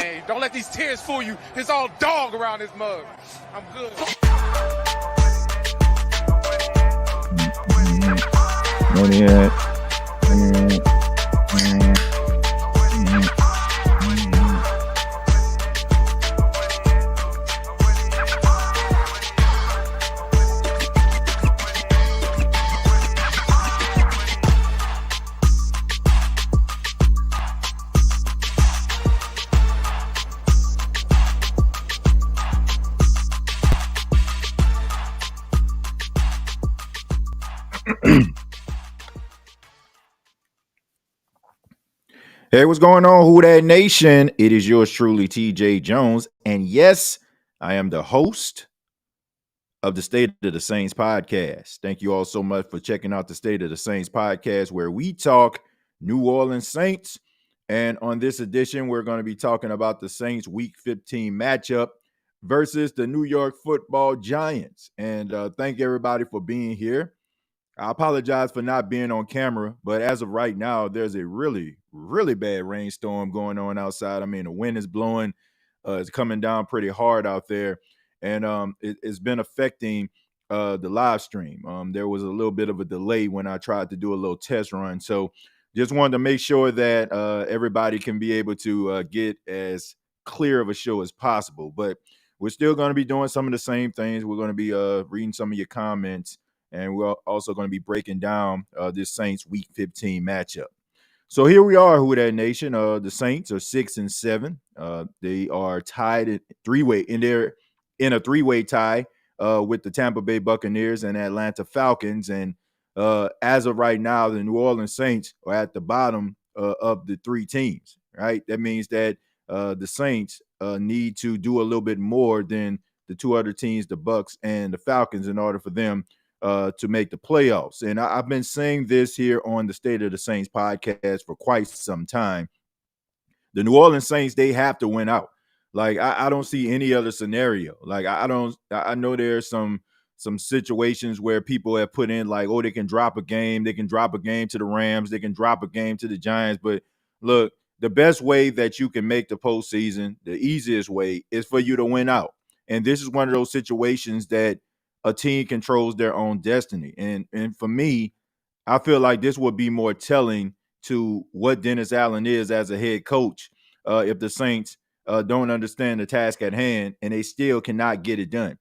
man. Don't let these tears fool you. There's all dog around this mug. I'm good. Hey, what's going on, Who Dat Nation? It is yours truly, TJAY Jones. And yes, I am the host of the State of the Saints podcast. Thank you all so much for checking out the State of the Saints podcast, where we talk New Orleans Saints. And on this edition, we're going to be talking about the Saints Week 15 matchup versus the New York Football Giants. And thank everybody for being here. I apologize for not being on camera, but as of right now, there's a really, really bad rainstorm going on outside. I mean, the wind is blowing. It's coming down pretty hard out there, and it's been affecting the live stream. There was a little bit of a delay when I tried to do a little test run. So just wanted to make sure that everybody can be able to get as clear of a show as possible. But we're still going to be doing some of the same things. We're going to be reading some of your comments. And we're also going to be breaking down this Saints Week 15 matchup. So here we are, Who Dat Nation. The Saints are 6-7. They are tied in three-way in a three-way tie with the Tampa Bay Buccaneers and Atlanta Falcons. And as of right now, the New Orleans Saints are at the bottom of the three teams. Right? That means that the Saints need to do a little bit more than the two other teams, the Bucs and the Falcons, in order for them to make the playoffs. And I've been saying this here on the State of the Saints podcast for quite some time. The New Orleans Saints, they have to win out. Like, I don't see any other scenario. Like, I know there's some situations where people have put in like, oh, they can drop a game. They can drop a game to the Rams. They can drop a game to the Giants. But look, the best way that you can make the postseason, the easiest way, is for you to win out. And this is one of those situations that a team controls their own destiny. And for me, I feel like this would be more telling to what Dennis Allen is as a head coach if the Saints don't understand the task at hand and they still cannot get it done.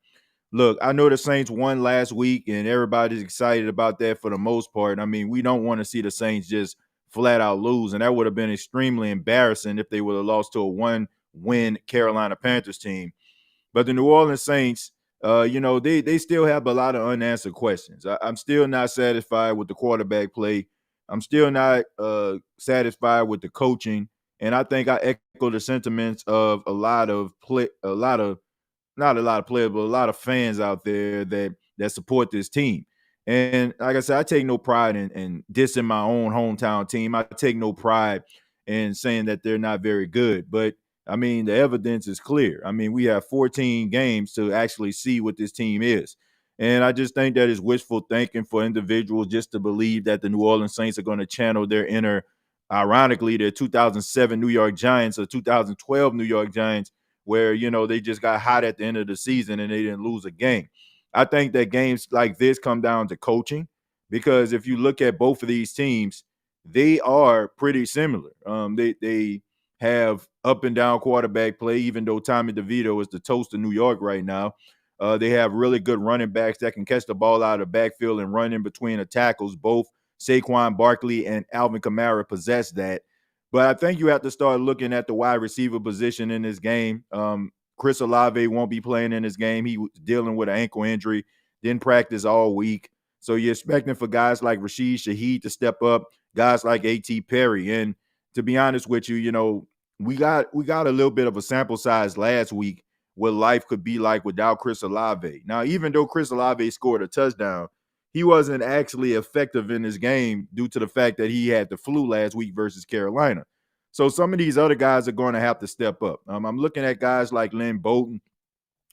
Look, I know the Saints won last week and everybody's excited about that for the most part. I mean, we don't want to see the Saints just flat out lose, and that would have been extremely embarrassing if they would have lost to a one-win Carolina Panthers team. But the New Orleans Saints, they still have a lot of unanswered questions. I'm still not satisfied with the quarterback play. I'm still not satisfied with the coaching. And I think I echo the sentiments of a lot of fans out there that support this team. And like I said, I take no pride in dissing my own hometown team. I take no pride in saying that they're not very good. But I mean, the evidence is clear. I mean, we have 14 games to actually see what this team is. And I just think that is wishful thinking for individuals just to believe that the New Orleans Saints are going to channel their inner, ironically, their 2007 New York Giants or 2012 New York Giants, where, they just got hot at the end of the season and they didn't lose a game. I think that games like this come down to coaching, because if you look at both of these teams, they are pretty similar. They have up and down quarterback play, even though Tommy DeVito is the toast of New York right now. They have really good running backs that can catch the ball out of the backfield and run in between the tackles. Both Saquon Barkley and Alvin Kamara possess that. But I think you have to start looking at the wide receiver position in this game. Chris Olave won't be playing in this game. He was dealing with an ankle injury, didn't practice all week. So you're expecting for guys like Rashid Shaheed to step up, guys like A.T. Perry. And to be honest with you, we got a little bit of a sample size last week what life could be like without Chris Olave. Now, even though Chris Olave scored a touchdown, he wasn't actually effective in this game due to the fact that he had the flu last week versus Carolina. So some of these other guys are going to have to step up. I'm looking at guys like Lynn Bolton.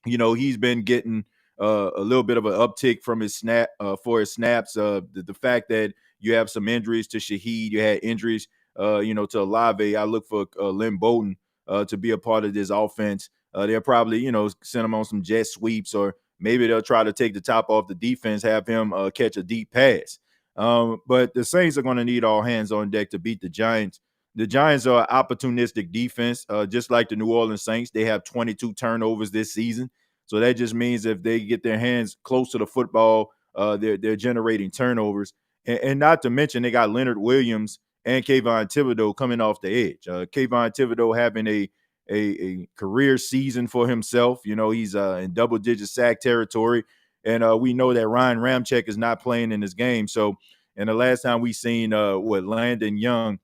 He's been getting a little bit of an uptick from his snaps. The fact that you have some injuries to Shaheed, you had injuries to Olave. I look for Lynn Bolton to be a part of this offense. They'll probably, send him on some jet sweeps, or maybe they'll try to take the top off the defense, have him catch a deep pass. But the Saints are going to need all hands on deck to beat the Giants. The Giants are an opportunistic defense, just like the New Orleans Saints. They have 22 turnovers this season. So that just means if they get their hands close to the football, they're generating turnovers. And not to mention, they got Leonard Williams and Kayvon Thibodeau coming off the edge. Kayvon Thibodeau having a career season for himself. He's in double-digit sack territory. And we know that Ryan Ramczyk is not playing in this game. So, and the last time we seen Landon Young,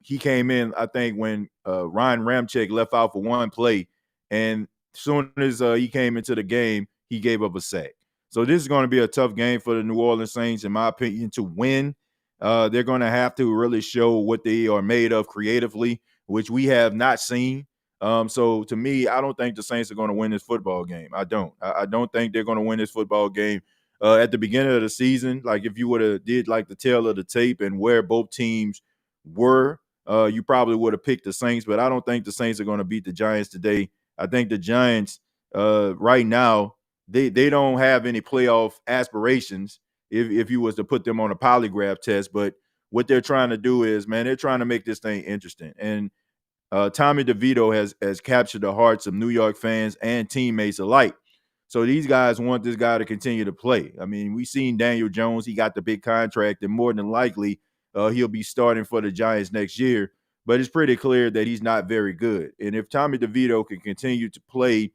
he came in, I think, when Ryan Ramczyk left out for one play. And as soon as he came into the game, he gave up a sack. So this is going to be a tough game for the New Orleans Saints, in my opinion, to win. They're going to have to really show what they are made of creatively, which we have not seen. So to me, I don't think the Saints are going to win this football game. I don't. I don't think they're going to win this football game. At the beginning of the season, like if you would have did like the tail of the tape and where both teams were, you probably would have picked the Saints. But I don't think the Saints are going to beat the Giants today. I think the Giants right now, they don't have any playoff aspirations if you was to put them on a polygraph test. But what they're trying to do is, man, they're trying to make this thing interesting. And Tommy DeVito has captured the hearts of New York fans and teammates alike. So these guys want this guy to continue to play. I mean, we've seen Daniel Jones. He got the big contract, and more than likely he'll be starting for the Giants next year. But it's pretty clear that he's not very good. And if Tommy DeVito can continue to play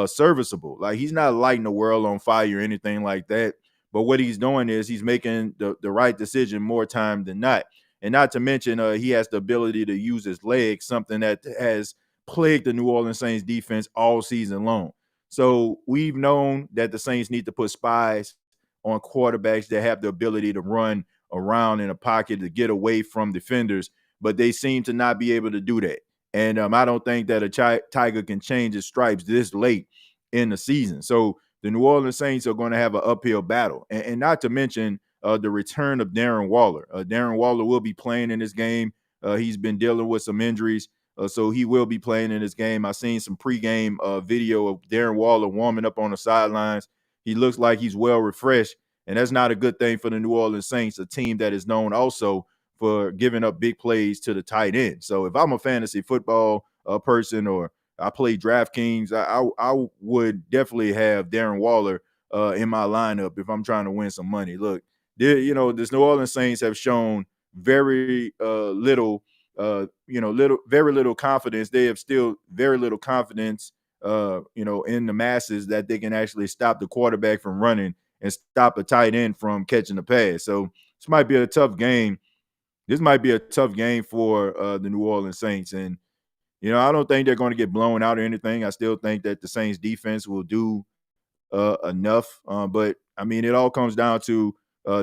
serviceable, like he's not lighting the world on fire or anything like that, but what he's doing is he's making the right decision more time than not. And not to mention, he has the ability to use his legs, something that has plagued the New Orleans Saints defense all season long. So we've known that the Saints need to put spies on quarterbacks that have the ability to run around in a pocket to get away from defenders, but they seem to not be able to do that. And I don't think that a Tiger can change his stripes this late in the season. So the New Orleans Saints are going to have an uphill battle. And not to mention the return of Darren Waller. Darren Waller will be playing in this game. He's been dealing with some injuries, so he will be playing in this game. I seen some pregame video of Darren Waller warming up on the sidelines. He looks like he's well refreshed, and that's not a good thing for the New Orleans Saints, a team that is known also for giving up big plays to the tight end. So if I'm a fantasy football person, or I play DraftKings, I would definitely have Darren Waller in my lineup if I'm trying to win some money. Look, this New Orleans Saints have shown very little confidence. They have still very little confidence, in the masses that they can actually stop the quarterback from running and stop a tight end from catching the pass. So this might be a tough game. This might be a tough game for the New Orleans Saints. And, I don't think they're going to get blown out or anything. I still think that the Saints defense will do enough. But, I mean, it all comes down to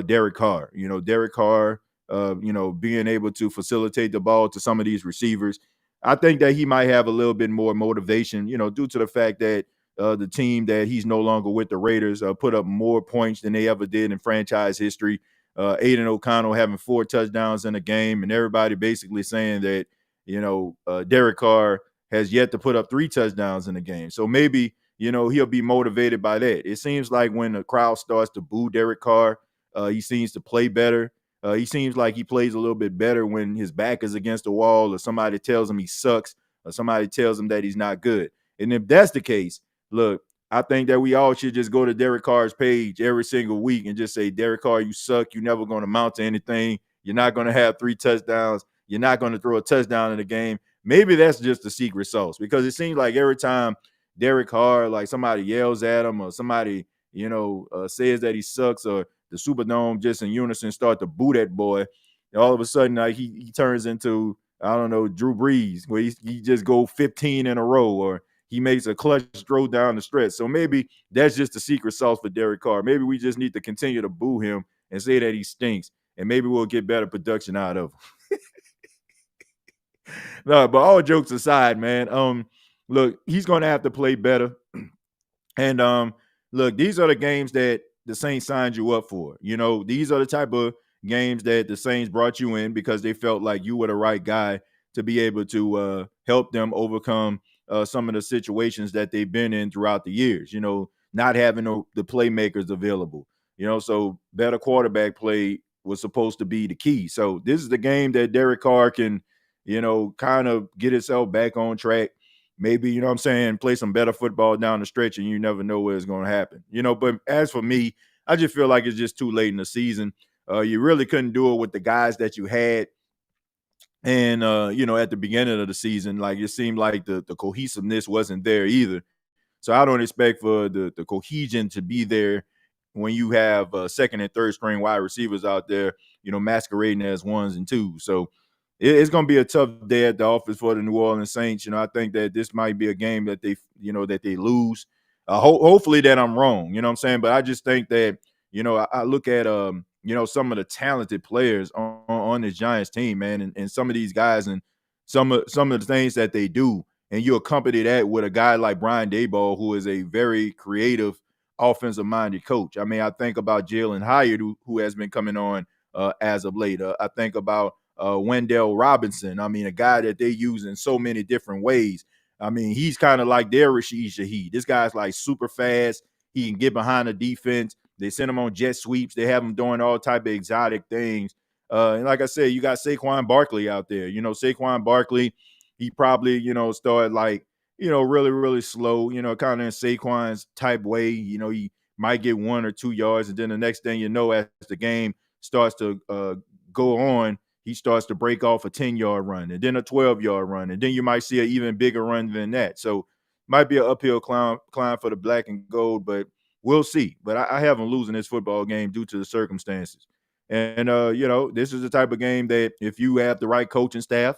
Derek Carr. Derek Carr, being able to facilitate the ball to some of these receivers. I think that he might have a little bit more motivation, due to the fact that the team that he's no longer with, the Raiders, put up more points than they ever did in franchise history. Aiden O'Connell having 4 touchdowns in a game, and everybody basically saying that, Derek Carr has yet to put up 3 touchdowns in a game. So maybe, he'll be motivated by that. It seems like when the crowd starts to boo Derek Carr, he seems to play better. He seems like he plays a little bit better when his back is against the wall, or somebody tells him he sucks, or somebody tells him that he's not good. And if that's the case, look, I think that we all should just go to Derek Carr's page every single week and just say, Derek Carr, you suck. You're never going to amount to anything. You're not going to have 3 touchdowns. You're not going to throw a touchdown in the game. Maybe that's just the secret sauce, because it seems like every time Derek Carr, like somebody yells at him, or somebody, says that he sucks, or the Superdome just in unison start to boo that boy, all of a sudden, like he turns into, I don't know, Drew Brees, where he just go 15 in a row, or he makes a clutch throw down the stretch. So maybe that's just the secret sauce for Derek Carr. Maybe we just need to continue to boo him and say that he stinks, and maybe we'll get better production out of him. No, but all jokes aside, man, look, he's going to have to play better. And look, these are the games that the Saints signed you up for. These are the type of games that the Saints brought you in because they felt like you were the right guy to be able to help them overcome some of the situations that they've been in throughout the years. Not having the playmakers available. So better quarterback play was supposed to be the key. So this is the game that Derek Carr can, kind of get himself back on track. Maybe, what I'm saying, play some better football down the stretch, and you never know where it's going to happen. But as for me, I just feel like it's just too late in the season. You really couldn't do it with the guys that you had. And, at the beginning of the season, like it seemed like the cohesiveness wasn't there either. So I don't expect for the cohesion to be there when you have second and third string wide receivers out there, masquerading as ones and twos. So it's going to be a tough day at the office for the New Orleans Saints. I think that this might be a game that they lose. Hopefully that I'm wrong, you know what I'm saying? But I just think that, I look at, some of the talented players on the Giants team, man, and some of these guys and some of the things that they do. And you accompany that with a guy like Brian Daboll, who is a very creative, offensive-minded coach. I mean, I think about Jalen Hyatt, who has been coming on as of late. I think about Wendell Robinson. I mean, a guy that they use in so many different ways. I mean, he's kind of like their Rashid Shaheed. This guy's like super fast. He can get behind the defense. They send him on jet sweeps. They have him doing all type of exotic things. And like I said, you got Saquon Barkley out there. Saquon Barkley, he probably, started like, really, really slow, kind of in Saquon's type way. He might get 1 or 2 yards. And then the next thing you know, as the game starts to go on, he starts to break off a 10-yard run and then a 12-yard run. And then you might see an even bigger run than that. So might be an uphill climb for the black and gold, but we'll see. But I have them losing this football game due to the circumstances. And, this is the type of game that if you have the right coaching staff,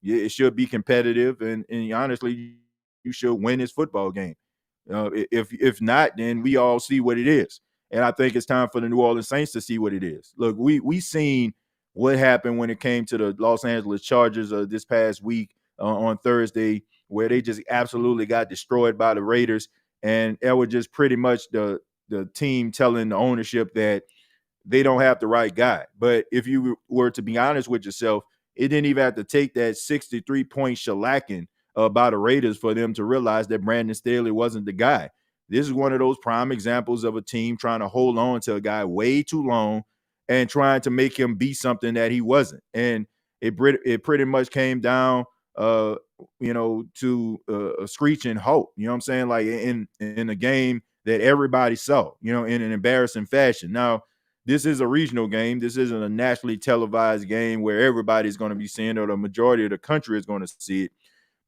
it should be competitive. And honestly, you should win this football game. If not, then we all see what it is. And I think it's time for the New Orleans Saints to see what it is. Look, we seen what happened when it came to the Los Angeles Chargers this past week on Thursday, where they just absolutely got destroyed by the Raiders. And it was just pretty much the team telling the ownership that they don't have the right guy. But if you were to be honest with yourself, it didn't even have to take that 63-point shellacking by the Raiders for them to realize that Brandon Staley wasn't the guy. This is one of those prime examples of a team trying to hold on to a guy way too long and trying to make him be something that he wasn't. And it pretty much came down, to a screeching halt. You know what I'm saying? Like in a game that everybody saw, in an embarrassing fashion. Now, this is a regional game. This isn't a nationally televised game where everybody's going to be seeing it or the majority of the country is going to see it.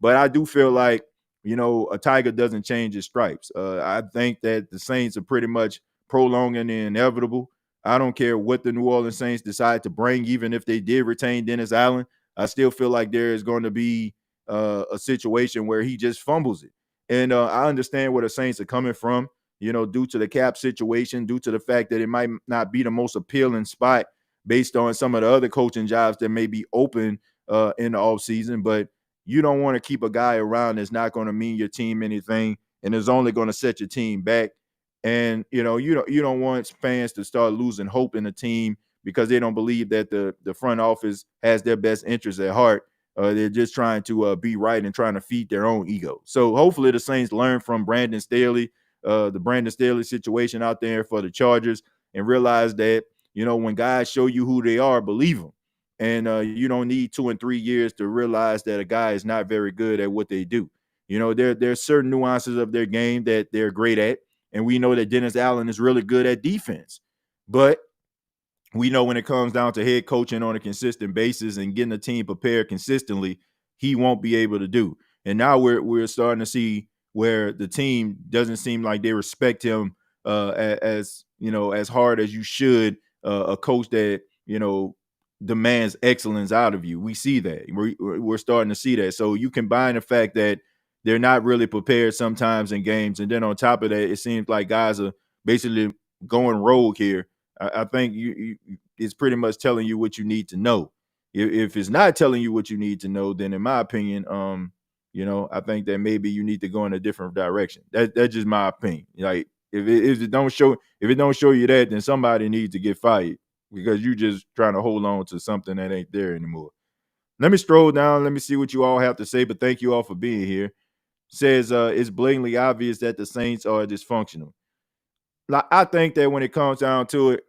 But I do feel like, a tiger doesn't change his stripes. I think that the Saints are pretty much prolonging the inevitable. I don't care what the New Orleans Saints decide to bring, even if they did retain Dennis Allen. I still feel like there is going to be a situation where he just fumbles it. And I understand where the Saints are coming from, due to the cap situation, due to the fact that it might not be the most appealing spot based on some of the other coaching jobs that may be open in the offseason. But you don't want to keep a guy around that's not going to mean your team anything and is only going to set your team back. And, you don't want fans to start losing hope in the team because they don't believe that the front office has their best interests at heart. They're just trying to be right and trying to feed their own ego. So hopefully the Saints learn from Brandon Staley, the Brandon Staley situation out there for the Chargers, and realize that, when guys show you who they are, believe them. And you don't need 2 and 3 years to realize that a guy is not very good at what they do. There's certain nuances of their game that they're great at. And we know that Dennis Allen is really good at defense. But we know when it comes down to head coaching on a consistent basis and getting the team prepared consistently, he won't be able to do. And now we're starting to see where the team doesn't seem like they respect him as hard as you should a coach that, demands excellence out of you. We see that. We're starting to see that. So you combine the fact that they're not really prepared sometimes in games, and then on top of that, it seems like guys are basically going rogue here. I think it's pretty much telling you what you need to know. If it's not telling you what you need to know, then in my opinion, I think that maybe you need to go in a different direction. That's just my opinion. Like if it don't show you that, then somebody needs to get fired because you just trying to hold on to something that ain't there anymore. Let me stroll down. Let me see what you all have to say. But thank you all for being here. Says it's blatantly obvious that the Saints are dysfunctional. Like, I think that when it comes down to it,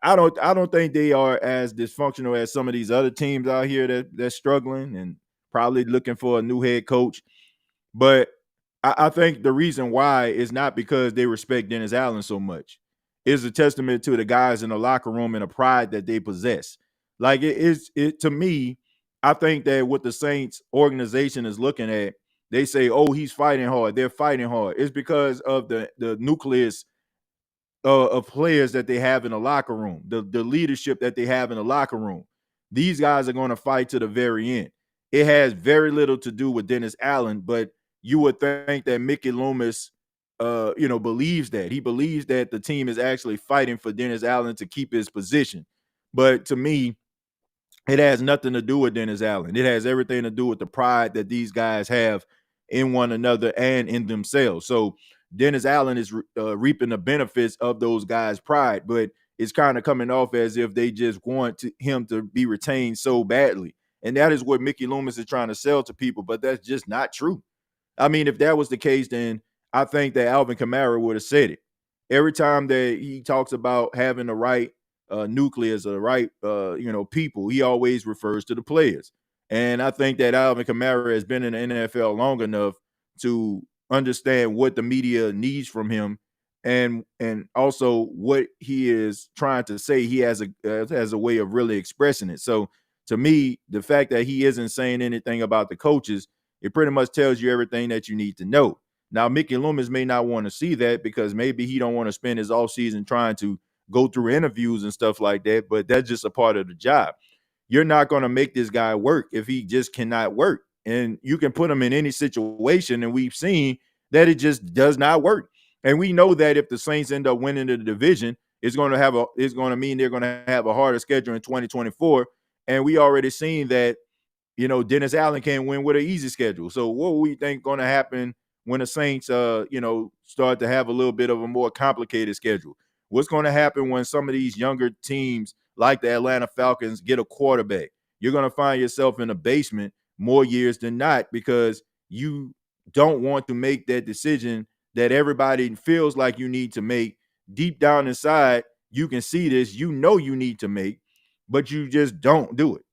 I don't think they are as dysfunctional as some of these other teams out here that's struggling and probably looking for a new head coach. But I think the reason why is not because they respect Dennis Allen so much. It's a testament to the guys in the locker room and the pride that they possess. Like it to me, I think that what the Saints organization is looking at, they say, "Oh, he's fighting hard. They're fighting hard." It's because of the nucleus of players that they have in the locker room, the leadership that they have in the locker room. These guys are going to fight to the very end. It has very little to do with Dennis Allen, but you would think that Mickey Loomis, believes that. He believes that the team is actually fighting for Dennis Allen to keep his position. But to me, it has nothing to do with Dennis Allen. It has everything to do with the pride that these guys have in one another and in themselves. So Dennis Allen is reaping the benefits of those guys' pride, but it's kind of coming off as if they just want him to be retained so badly. And that is what Mickey Loomis is trying to sell to people, but that's just not true. I mean, if that was the case, then I think that Alvin Kamara would have said it. Every time that he talks about having the right nucleus or the right, people, he always refers to the players. And I think that Alvin Kamara has been in the NFL long enough to understand what the media needs from him, and also what he is trying to say. He has a way of really expressing it. So to me, the fact that he isn't saying anything about the coaches, it pretty much tells you everything that you need to know. Now, Mickey Loomis may not want to see that because maybe he don't want to spend his offseason trying to go through interviews and stuff like that, but that's just a part of the job. You're not going to make this guy work if he just cannot work. And you can put him in any situation, and we've seen that it just does not work. And we know that if the Saints end up winning the division, it's going to mean they're going to have a harder schedule in 2024. And we already seen that, Dennis Allen can't win with an easy schedule. So what do we think going to happen when the Saints, start to have a little bit of a more complicated schedule? What's going to happen when some of these younger teams like the Atlanta Falcons get a quarterback? You're going to find yourself in a basement more years than not because you don't want to make that decision that everybody feels like you need to make. Deep down inside, you can see this, you need to make, but you just don't do it.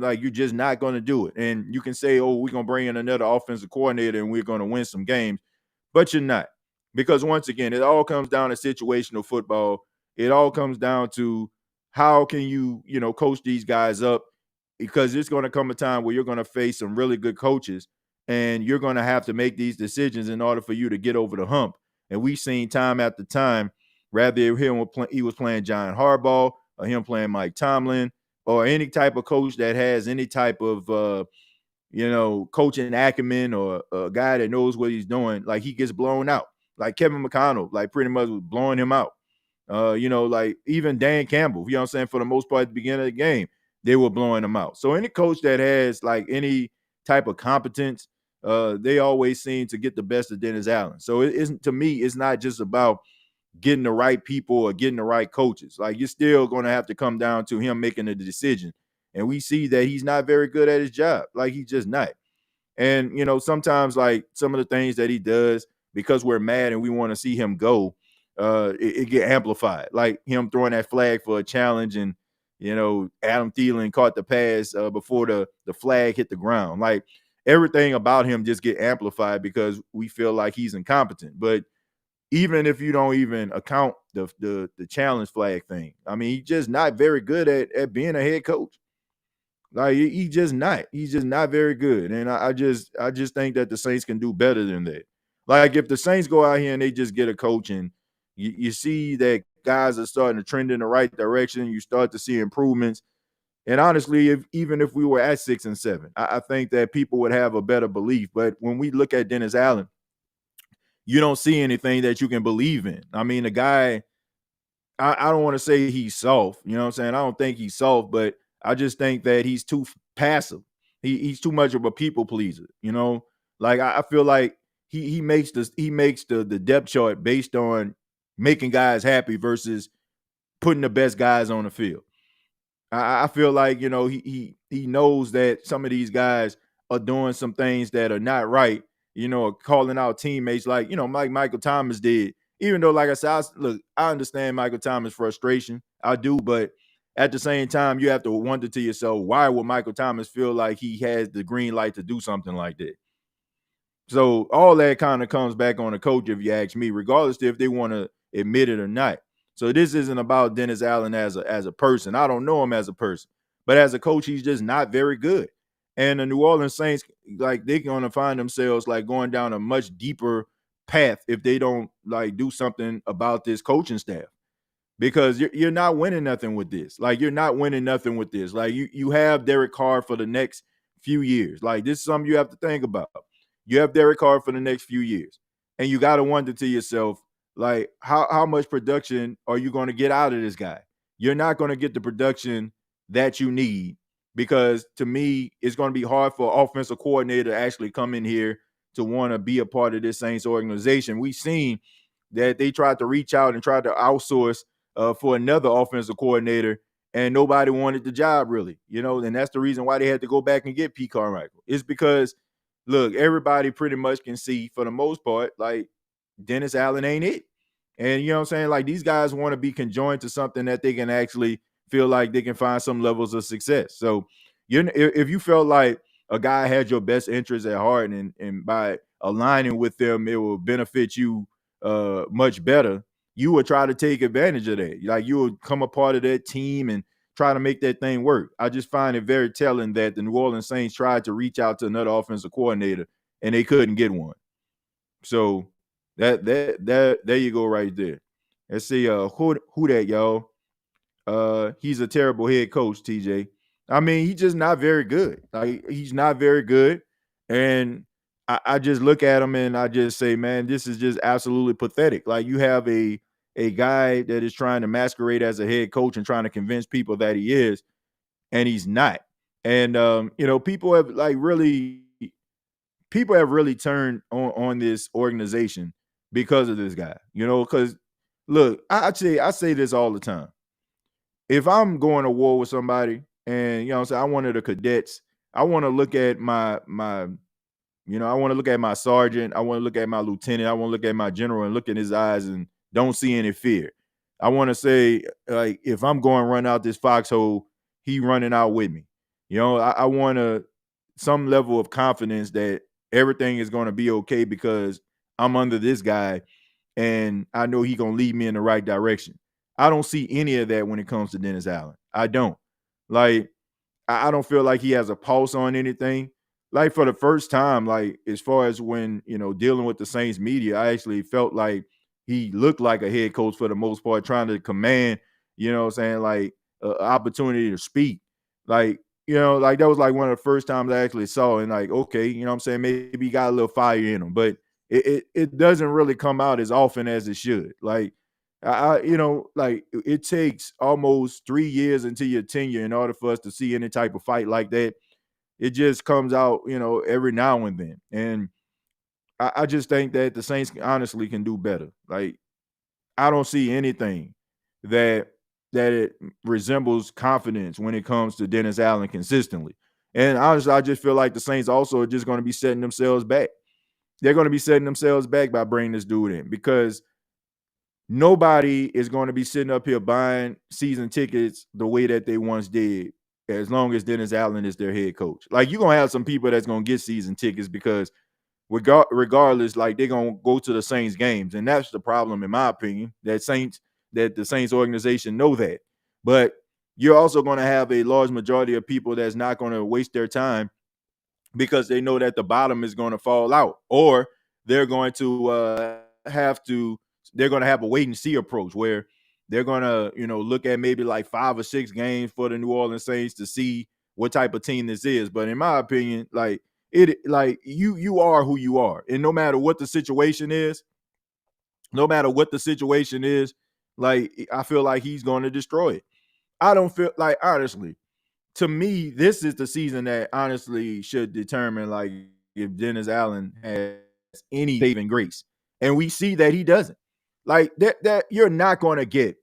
Like you're just not going to do it. And you can say, "Oh, we're going to bring in another offensive coordinator and we're going to win some games," but you're not. Because once again, it all comes down to situational football. It all comes down to how can you, coach these guys up, because it's going to come a time where you're going to face some really good coaches and you're going to have to make these decisions in order for you to get over the hump. And we've seen time after time, rather he was playing John Harbaugh or him playing Mike Tomlin or any type of coach that has any type of coaching acumen or a guy that knows what he's doing, like he gets blown out. Like Kevin McConnell, like pretty much was blowing him out. Like even Dan Campbell, you know what I'm saying, for the most part at the beginning of the game, they were blowing him out. So any coach that has like any type of competence, they always seem to get the best of Dennis Allen. So it isn't, to me, it's not just about getting the right people or getting the right coaches. Like you're still going to have to come down to him making a decision. And we see that he's not very good at his job. Like he's just not. And, sometimes like some of the things that he does, because we're mad and we want to see him go, it get amplified. Like him throwing that flag for a challenge and, Adam Thielen caught the pass before the flag hit the ground. Like everything about him just get amplified because we feel like he's incompetent. But even if you don't even account the challenge flag thing, I mean, he's just not very good at being a head coach. Like he's just not very good. And I just think that the Saints can do better than that. Like if the Saints go out here and they just get a coach and you see that guys are starting to trend in the right direction, you start to see improvements. And honestly, even if we were at 6-7, I think that people would have a better belief. But when we look at Dennis Allen, you don't see anything that you can believe in. I mean, the guy, I don't want to say he's soft. You know what I'm saying? I don't think he's soft, but I just think that he's too passive. He's too much of a people pleaser. Like I feel like he makes the depth chart based on making guys happy versus putting the best guys on the field. I feel like he he knows that some of these guys are doing some things that are not right, calling out teammates like, like Michael Thomas did. Even though, like I said, I understand Michael Thomas' frustration. I do, but at the same time, you have to wonder to yourself, why would Michael Thomas feel like he has the green light to do something like that? So all that kind of comes back on the coach, if you ask me, regardless if they want to admit it or not. So this isn't about Dennis Allen as a person. I don't know him as a person, but as a coach, he's just not very good. And the New Orleans Saints, like, they're gonna find themselves like going down a much deeper path if they don't like do something about this coaching staff, because you're not winning nothing with this. Like, you're not winning nothing with this. Like, you have Derek Carr for the next few years. Like, this is something you have to think about. You have Derek Carr for the next few years, and you got to wonder to yourself, like, how much production are you going to get out of this guy? You're not going to get the production that you need, because to me, it's going to be hard for an offensive coordinator to actually come in here to want to be a part of this Saints organization. We've seen that they tried to reach out and tried to outsource for another offensive coordinator, and nobody wanted the job, really. And that's the reason why they had to go back and get Pete Carmichael. It's because, look, everybody pretty much can see, for the most part, like, Dennis Allen ain't it. And you know what I'm saying? Like, these guys want to be conjoined to something that they can actually feel like they can find some levels of success. So if you felt like a guy had your best interest at heart, and by aligning with them, it will benefit you much better, you would try to take advantage of that. Like, you would come a part of that team and try to make that thing work. I just find it very telling that the New Orleans Saints tried to reach out to another offensive coordinator and they couldn't get one. So that there you go right there. Let's see who that, y'all. He's a terrible head coach, TJ. I mean, he's just not very good. Like, he's not very good. And I just look at him and I just say, man, this is just absolutely pathetic. Like, you have a guy that is trying to masquerade as a head coach and trying to convince people that he is, and he's not. And people have really turned on this organization because of this guy. Because look, I say this all the time. If I'm going to war with somebody, and I'm saying, I'm one of the cadets, I want to look at my I want to look at my sergeant, I want to look at my lieutenant, I want to look at my general and look in his eyes and don't see any fear. I want to say, like, if I'm going to run out this foxhole, he running out with me. I want some level of confidence that everything is going to be okay because I'm under this guy and I know he going to lead me in the right direction. I don't see any of that when it comes to Dennis Allen. I don't. Like, I don't feel like he has a pulse on anything. Like, for the first time, like, as far as when, dealing with the Saints media, I actually felt like he looked like a head coach for the most part, trying to command, like, opportunity to speak. Like, like, that was like one of the first times I actually saw, and like, okay, maybe he got a little fire in him, but it doesn't really come out as often as it should. Like, like, it takes almost 3 years into your tenure in order for us to see any type of fight like that. It just comes out, every now and then. And I just think that the Saints honestly can do better. Like, I don't see anything that it resembles confidence when it comes to Dennis Allen consistently. And honestly, I just feel like the Saints also are just going to be setting themselves back. They're going to be setting themselves back by bringing this dude in, because nobody is going to be sitting up here buying season tickets the way that they once did, as long as Dennis Allen is their head coach. Like, you're going to have some people that's going to get season tickets because regardless, like, they're going to go to the Saints games. And that's the problem, in my opinion, that the Saints organization know that. But you're also going to have a large majority of people that's not going to waste their time because they know that the bottom is going to fall out, or they're going to they're going to have a wait and see approach where they're going to, look at maybe like 5 or 6 games for the New Orleans Saints to see what type of team this is. But in my opinion, like, you are who you are. And no matter what the situation is, like, I feel like he's going to destroy it. I don't feel like, honestly, to me, this is the season that honestly should determine, like, if Dennis Allen has any saving grace. And we see that he doesn't. Like, that you're not going to get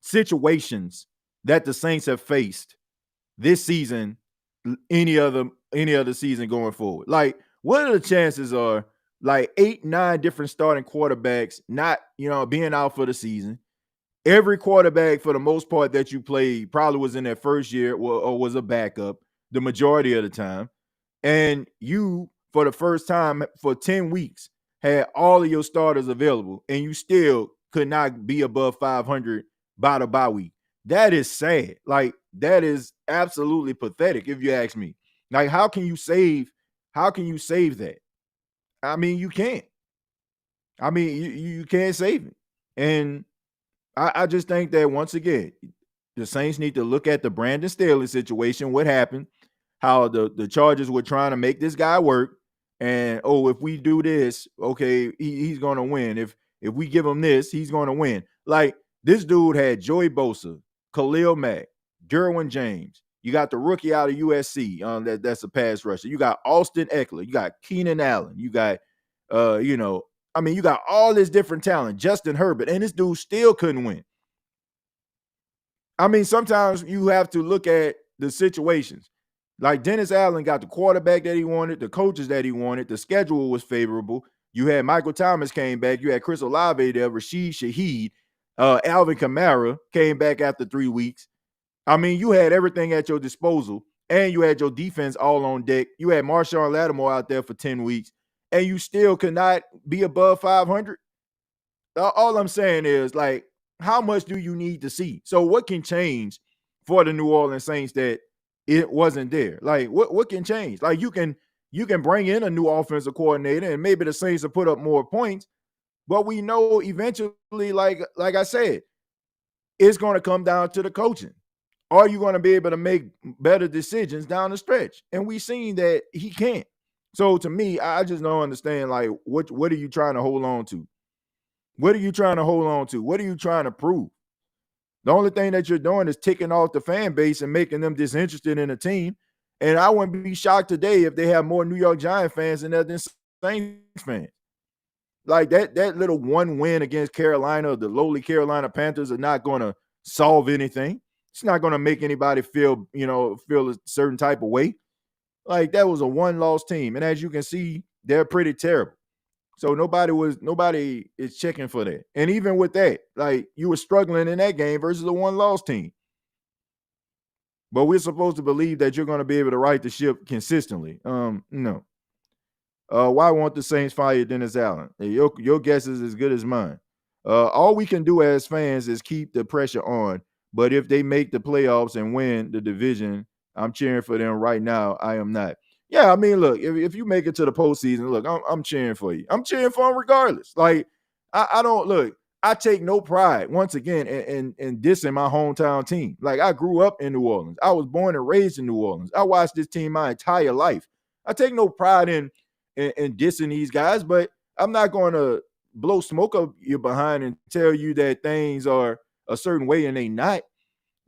situations that the Saints have faced this season any other season going forward. Like, what are the chances are like 8-9 different starting quarterbacks not being out for the season? Every quarterback for the most part that you played probably was in their first year or was a backup the majority of the time, and you for the first time for 10 weeks had all of your starters available, and you still could not be above 500 by the bye week. That is sad. Like, that is absolutely pathetic if you ask me. Like, how can you save that? I mean, you can't. I mean, you can't save it. And I just think that once again, the Saints need to look at the Brandon Staley situation, what happened, how the Chargers were trying to make this guy work. And if we do this, okay, he's gonna win. If we give him this, he's gonna win. Like, this dude had Joey Bosa, Khalil Mack, Derwin James. You got the rookie out of USC, that's a pass rusher. You got Austin Eckler, you got Keenan Allen, you got you got all this different talent, Justin Herbert, and this dude still couldn't win. I mean, sometimes you have to look at the situations. Like, Dennis Allen got the quarterback that he wanted, the coaches that he wanted, the schedule was favorable. You had Michael Thomas came back. You had Chris Olave there, Rashid Shaheed, Alvin Kamara came back after 3 weeks. I mean, you had everything at your disposal, and you had your defense all on deck. You had Marshawn Lattimore out there for 10 weeks, and you still could not be above 500. All I'm saying is, like, how much do you need to see? So what can change for the New Orleans Saints that it wasn't there? Like, what can change? Like, you can bring in a new offensive coordinator, and maybe the Saints will put up more points, but we know eventually, like I said, it's going to come down to the coaching. Are you going to be able to make better decisions down the stretch? And we've seen that he can't. So to me, I just don't understand, like, what are you trying to hold on to? What are you trying to hold on to? What are you trying to prove? The only thing that you're doing is ticking off the fan base and making them disinterested in the team. And I wouldn't be shocked today if they have more New York Giant fans than Saints fans. Like, that little one win against Carolina, the lowly Carolina Panthers, are not going to solve anything. It's not going to make anybody feel a certain type of way. Like, that was a one-loss team. And as you can see, they're pretty terrible. So nobody is checking for that. And even with that, like, you were struggling in that game versus a one-loss team. But we're supposed to believe that you're going to be able to right the ship consistently. No. Why won't the Saints fire Dennis Allen? Your guess is as good as mine. All we can do as fans is keep the pressure on. But if they make the playoffs and win the division, I'm cheering for them right now. I am not. Yeah, I mean, look, if you make it to the postseason, look, I'm cheering for you. I'm cheering for them regardless. Like, I don't look. I take no pride once again in dissing my hometown team. Like, I grew up in New Orleans. I was born and raised in New Orleans. I watched this team my entire life. I take no pride in dissing these guys, but I'm not going to blow smoke up your behind and tell you that things are a certain way and they not.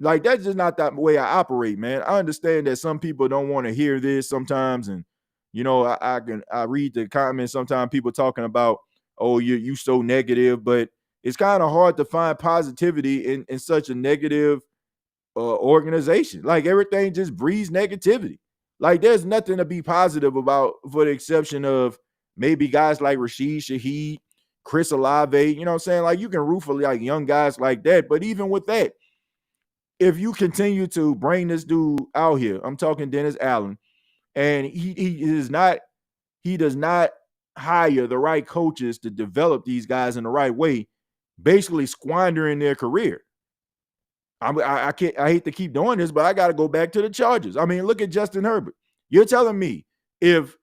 Like, that's just not that way I operate, man. I understand that some people don't want to hear this sometimes, and I read the comments sometimes, people talking about, oh, you so negative, but it's kind of hard to find positivity in such a negative organization. Like, everything just breeds negativity. Like, there's nothing to be positive about, for the exception of maybe guys like Rashid Shaheed, Chris Olave. You know what I'm saying? Like, you can root for like young guys like that, but even with that, if you continue to bring this dude out here, I'm talking Dennis Allen, and he does not hire the right coaches to develop these guys in the right way, basically squandering their career. I hate to keep doing this, but I got to go back to the Chargers. I mean, look at Justin Herbert. You're telling me if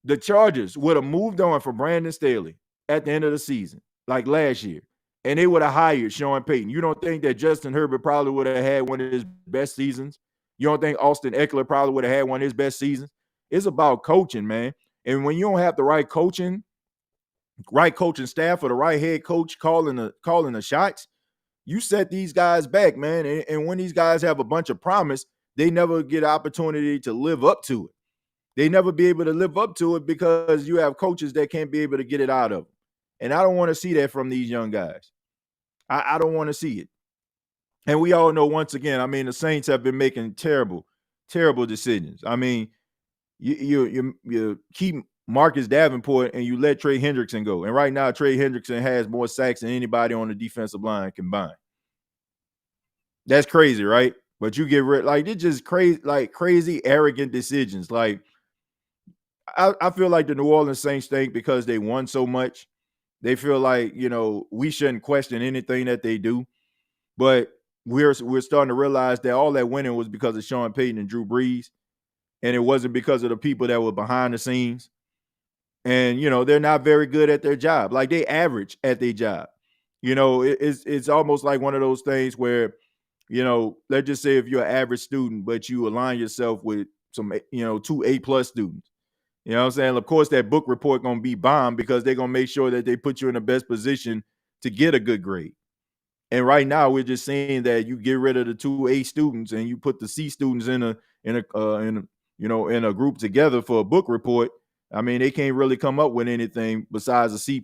the Chargers would have moved on from Brandon Staley at the end of the season, like last year, and they would have hired Sean Payton, you don't think that Justin Herbert probably would have had one of his best seasons? You don't think Austin Eckler probably would have had one of his best seasons? It's about coaching, man. And when you don't have the right coaching staff or the right head coach calling the shots, you set these guys back, man. And when these guys have a bunch of promise, they never get an opportunity to live up to it. They never be able to live up to it because you have coaches that can't be able to get it out of them. And I don't want to see that from these young guys. I don't want to see it. And we all know, once again, I mean, the Saints have been making terrible Terrible decisions. I mean, you keep Marcus Davenport and you let Trey Hendrickson go. And right now, Trey Hendrickson has more sacks than anybody on the defensive line combined. That's crazy, right? But you get rid, like, it's just crazy, like crazy, arrogant decisions. Like, I feel like the New Orleans Saints think because they won so much, they feel like, we shouldn't question anything that they do. But we're starting to realize that all that winning was because of Sean Payton and Drew Brees, and it wasn't because of the people that were behind the scenes. And they're not very good at their job. Like, they average at their job. It's almost like one of those things where, let's just say if you're an average student, but you align yourself with some, 2 A+ students. You know what I'm saying? Of course, that book report gonna be bomb because they're gonna make sure that they put you in the best position to get a good grade. And right now, we're just saying that you get rid of the 2 A students and you put the C students in a group together for a book report. I mean, they can't really come up with anything besides a C+.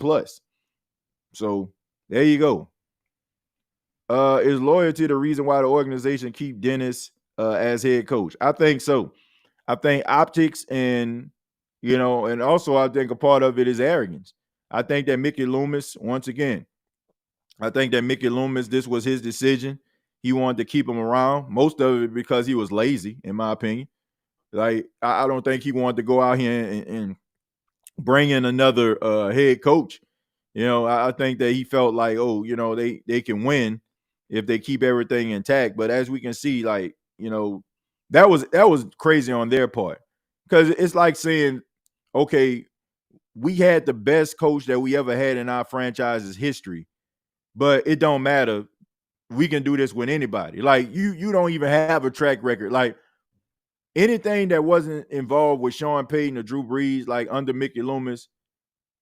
So there you go. Is loyalty the reason why the organization keep Dennis as head coach? I think so. I think optics and also I think a part of it is arrogance. I think that Mickey Loomis, once again, this was his decision. He wanted to keep him around. Most of it because he was lazy, in my opinion. Like, I don't think he wanted to go out here and bring in another head coach. I think that he felt like, they can win if they keep everything intact. But as we can see, like, that was crazy on their part. Because it's like saying, okay, we had the best coach that we ever had in our franchise's history, but it don't matter. We can do this with anybody. Like, you don't even have a track record. Like, anything that wasn't involved with Sean Payton or Drew Brees, like under Mickey Loomis,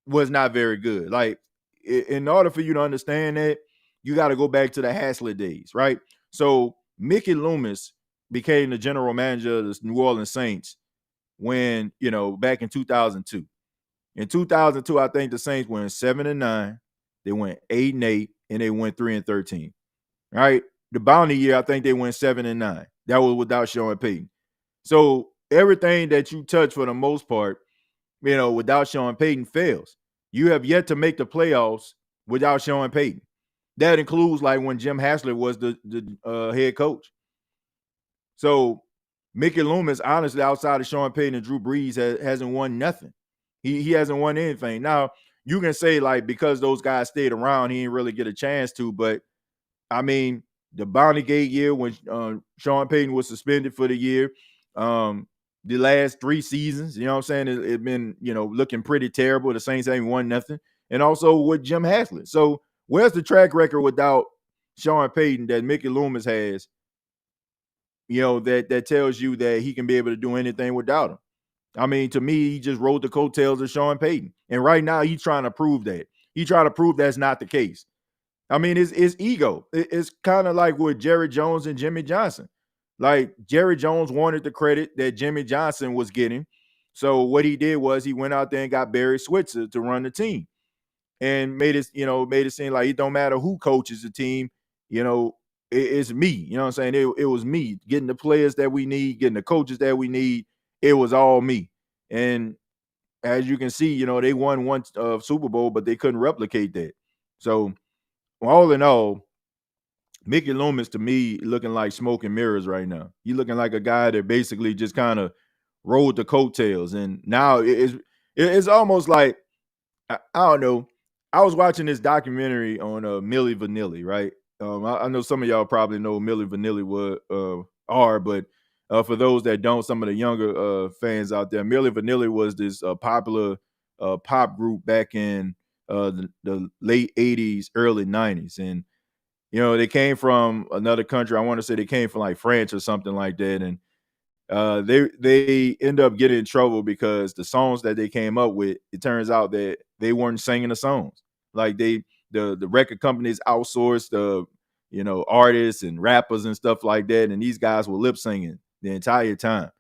was not very good. Like, in order for you to understand that, you got to go back to the Haslett days, right? So Mickey Loomis became the general manager of the New Orleans Saints when, back in 2002. In 2002, I think the Saints went 7-9, they went 8-8, and they went 3-13. Right? The bounty year, I think they went 7-9. That was without Sean Payton. So everything that you touch for the most part, without Sean Payton fails. You have yet to make the playoffs without Sean Payton. That includes like when Jim Haslett was the head coach. So Mickey Loomis, honestly, outside of Sean Payton and Drew Brees, hasn't won nothing. He hasn't won anything. Now, you can say, like, because those guys stayed around, he didn't really get a chance to. But, I mean, the Bounty Gate year when Sean Payton was suspended for the year, the last 3 seasons, you know what I'm saying, it's been, looking pretty terrible. The Saints ain't won nothing. And also with Jim Haslett. So where's the track record without Sean Payton that Mickey Loomis has, that tells you that he can be able to do anything without him? I mean, to me, he just rode the coattails of Sean Payton. And right now, he's trying to prove that. He's trying to prove that's not the case. I mean, it's ego. It's kind of like with Jerry Jones and Jimmy Johnson. Like, Jerry Jones wanted the credit that Jimmy Johnson was getting. So what he did was he went out there and got Barry Switzer to run the team and made it seem like it don't matter who coaches the team. It's me. You know what I'm saying? It was me getting the players that we need, getting the coaches that we need. It was all me. And as you can see, they won one Super Bowl, but they couldn't replicate that. So all in all, Mickey Loomis, to me, looking like smoke and mirrors right now. He's looking like a guy that basically just kind of rode the coattails. And now it's almost like, I don't know. I was watching this documentary on Milli Vanilli, right? I know some of y'all probably know Milli Vanilli are, but for those that don't, some of the younger fans out there, Milli Vanilli was this popular pop group back in the late 80s, early 90s. And, they came from another country. I want to say they came from like France or something like that. And they end up getting in trouble because the songs that they came up with, it turns out that they weren't singing the songs. Like, the record companies outsourced artists and rappers and stuff like that, and these guys were lip singing the entire time.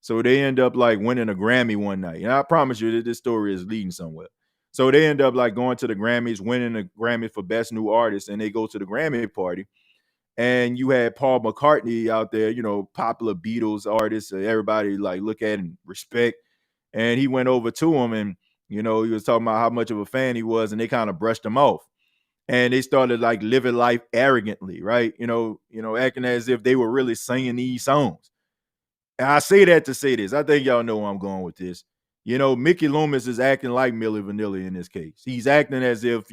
So they end up like winning a Grammy one night. And I promise you that this story is leading somewhere. So they end up like going to the Grammys, winning a Grammy for Best New Artist, and they go to the Grammy party. and you had Paul McCartney out there, popular Beatles artist, everybody like look at and respect. And he went over to him, and he was talking about how much of a fan he was, and they kind of brushed him off. And they started like living life arrogantly, right? Acting as if they were really singing these songs. And I say that to say this. I think y'all know where I'm going with this. Mickey Loomis is acting like Milli Vanilli in this case. He's acting as if,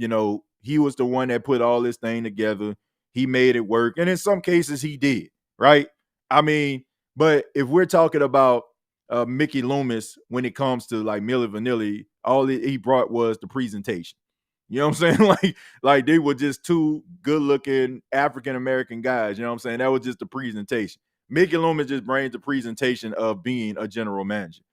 he was the one that put all this thing together. He made it work. And in some cases, he did, right? I mean, but if we're talking about Mickey Loomis when it comes to like Milli Vanilli, all he brought was the presentation. You know what I'm saying? like they were just two good-looking African-American guys. You know what I'm saying? That was just the presentation. Mickey Loomis just brings the presentation of being a general manager.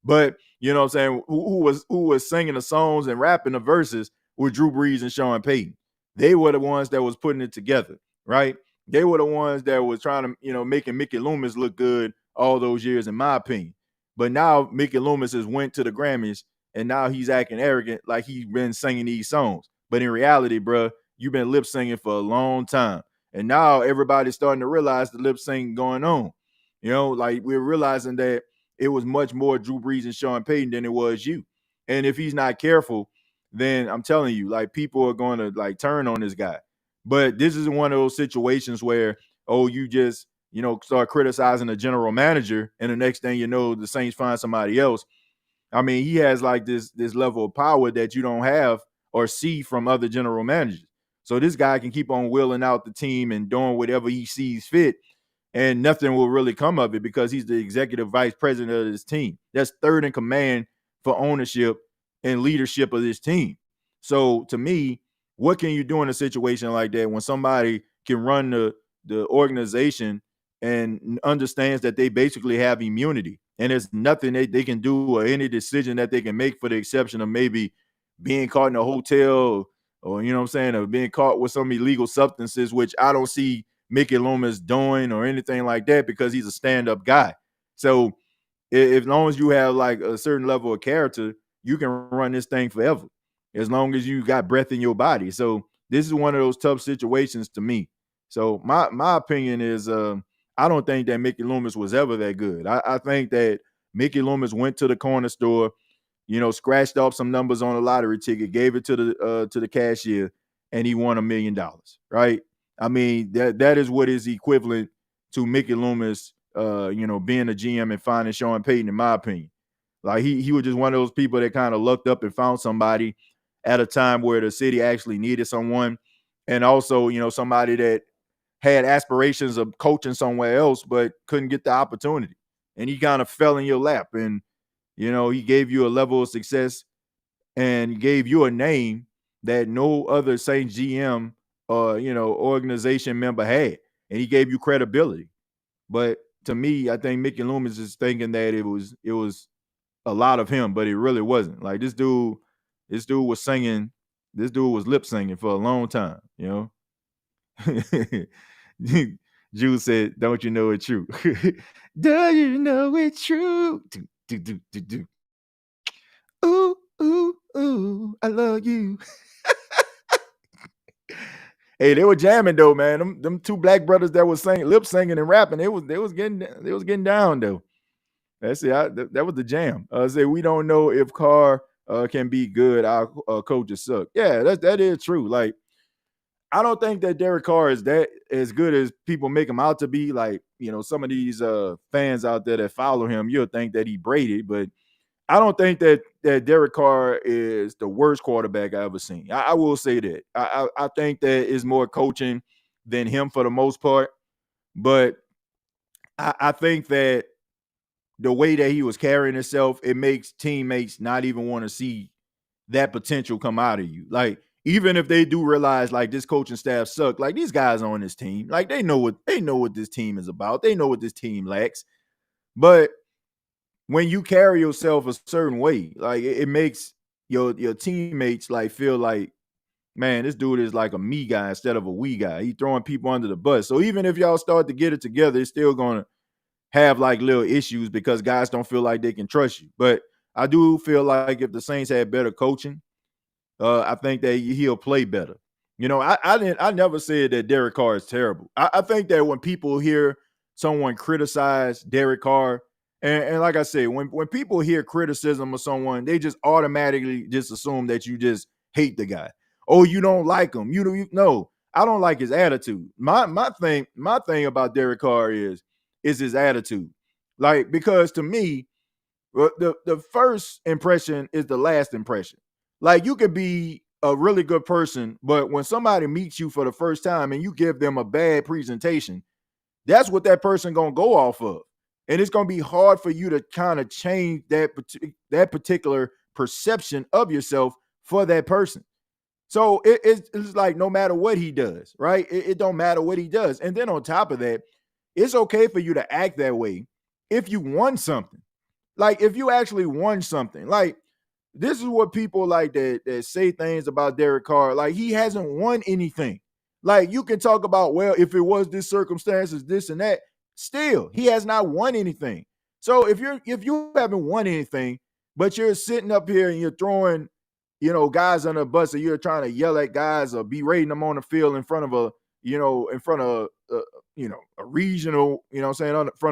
But you know what I'm saying? Who was singing the songs and rapping the verses were Drew Brees and Sean Payton. They were the ones that was putting it together, right? They were the ones that was trying to, making Mickey Loomis look good all those years, in my opinion. But now Mickey Loomis has went to the Grammys, and now he's acting arrogant like he's been singing these songs. But in reality, bro, you've been lip singing for a long time. And now everybody's starting to realize the lip sync going on. Like we're realizing that it was much more Drew Brees and Sean Payton than it was you. And if he's not careful, then I'm telling you, like people are going to like turn on this guy. But this is one of those situations where, you just, start criticizing the general manager, and the next thing you know, the Saints find somebody else. I mean, he has like this level of power that you don't have or see from other general managers. So this guy can keep on wheeling out the team and doing whatever he sees fit, and nothing will really come of it because he's the executive vice president of this team. That's third in command for ownership and leadership of this team. So to me, what can you do in a situation like that when somebody can run the organization and understands that they basically have immunity, and there's nothing they can do or any decision that they can make for the exception of maybe being caught in a hotel or you know what I'm saying, or being caught with some illegal substances, which I don't see Mickey Loomis doing or anything like that because he's a stand-up guy. So as long as you have like a certain level of character, you can run this thing forever as long as you got breath in your body. So this is one of those tough situations to me. So my opinion is I don't think that Mickey Loomis was ever that good. I think that Mickey Loomis went to the corner store, scratched off some numbers on a lottery ticket, gave it to the cashier, and he won $1 million. Right? I mean, that is what is equivalent to Mickey Loomis, being a GM and finding Sean Payton, in my opinion. Like he was just one of those people that kind of lucked up and found somebody at a time where the city actually needed someone, and also, somebody that had aspirations of coaching somewhere else but couldn't get the opportunity. And he kind of fell in your lap, and he gave you a level of success and gave you a name that no other Saints GM or organization member had, and he gave you credibility. But to me, I think Mickey Loomis is thinking that it was a lot of him, but it really wasn't. Like this dude was singing, this dude was lip singing for a long time, Jude said, "Don't you know it's true?" Do you know it's true? Do. Ooh, ooh, ooh, I love you. Hey, they were jamming though, man. Them two black brothers that was lip singing and rapping, they was getting down though. That's it. That was the jam. Say we don't know if Carr can be good. Our coaches suck. Yeah, that is true. Like I don't think that Derek Carr is that as good as people make him out to be. Like some of these fans out there that follow him, you'll think that he Brady, but I don't think that Derek Carr is the worst quarterback I ever seen. I will say that. I think that is more coaching than him for the most part, but I think that the way that he was carrying himself, it makes teammates not even want to see that potential come out of you. Like, even if they do realize like this coaching staff suck, like these guys on this team, like they know what this team is about. They know what this team lacks. But when you carry yourself a certain way, like it makes your teammates like feel like, man, this dude is like a me guy instead of a we guy. He throwing people under the bus. So even if y'all start to get it together, it's still gonna have like little issues because guys don't feel like they can trust you. But I do feel like if the Saints had better coaching, I think that he'll play better. I never said that Derek Carr is terrible. I think that when people hear someone criticize Derek Carr, and like I said, when people hear criticism of someone, they just automatically just assume that you just hate the guy. Oh, you don't like him. No, I don't like his attitude. My thing about Derek Carr is his attitude. Like, because to me, the first impression is the last impression. Like, you could be a really good person, but when somebody meets you for the first time and you give them a bad presentation, that's what that person gonna go off of, and it's gonna be hard for you to kind of change that particular perception of yourself for that person. So it's like no matter what he does, right? It don't matter what he does, and then on top of that, it's okay for you to act that way if you won something. Like, if you actually won something, like, this is what people like that say things about Derek Carr. Like, he hasn't won anything. Like, you can talk about, well, if it was this circumstances, this and that. Still, he has not won anything. So if you haven't won anything, but you're sitting up here and you're throwing, guys on the bus, or you're trying to yell at guys or berating them on the field in front of a regional, in front of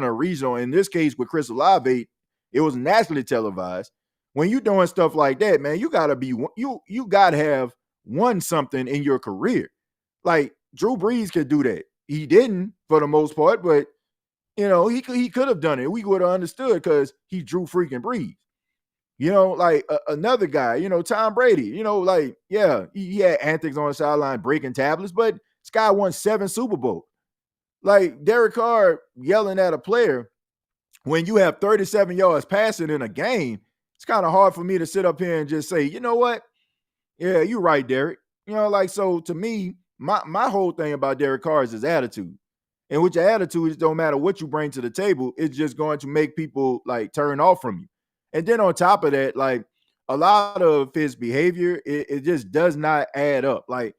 a regional. In this case with Chris Olave, it was nationally televised. When you're doing stuff like that, man, you gotta have won something in your career. Like, Drew Brees could do that. He didn't for the most part, but he could have done it. We would have understood because he Drew freaking Brees. Like another guy, Tom Brady. Like, yeah, he had antics on the sideline breaking tablets, but this guy won 7 Super Bowls. Like, Derek Carr yelling at a player when you have 37 yards passing in a game, it's kind of hard for me to sit up here and just say, you know what? Yeah, you're right, Derek. Like, so to me, my whole thing about Derek Carr is his attitude. And with your attitude, it don't matter what you bring to the table, it's just going to make people like turn off from you. And then on top of that, like, a lot of his behavior, it just does not add up. Like,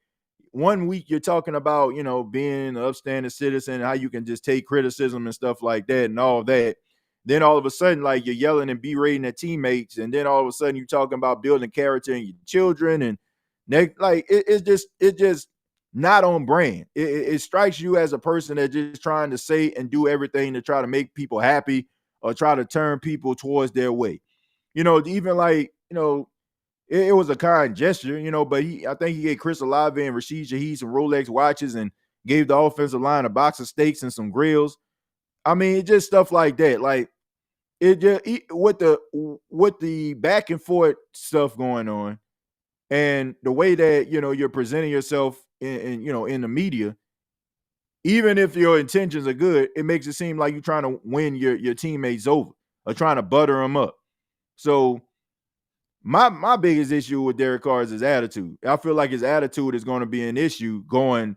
one week you're talking about, being an upstanding citizen, how you can just take criticism and stuff like that and all that. Then all of a sudden, like, you're yelling and berating at teammates, and then all of a sudden you're talking about building character in your children, and it's just not on brand. It strikes you as a person that's just trying to say and do everything to try to make people happy or try to turn people towards their way. Even like, it was a kind gesture, but I think he gave Chris Olave and Rashid Shaheed some Rolex watches and gave the offensive line a box of steaks and some grills. I mean, it's just stuff like that. Like, it just with the back and forth stuff going on, and the way that you're presenting yourself in the media, even if your intentions are good, it makes it seem like you're trying to win your teammates over or trying to butter them up. So my biggest issue with Derek Carr is his attitude. I feel like his attitude is going to be an issue going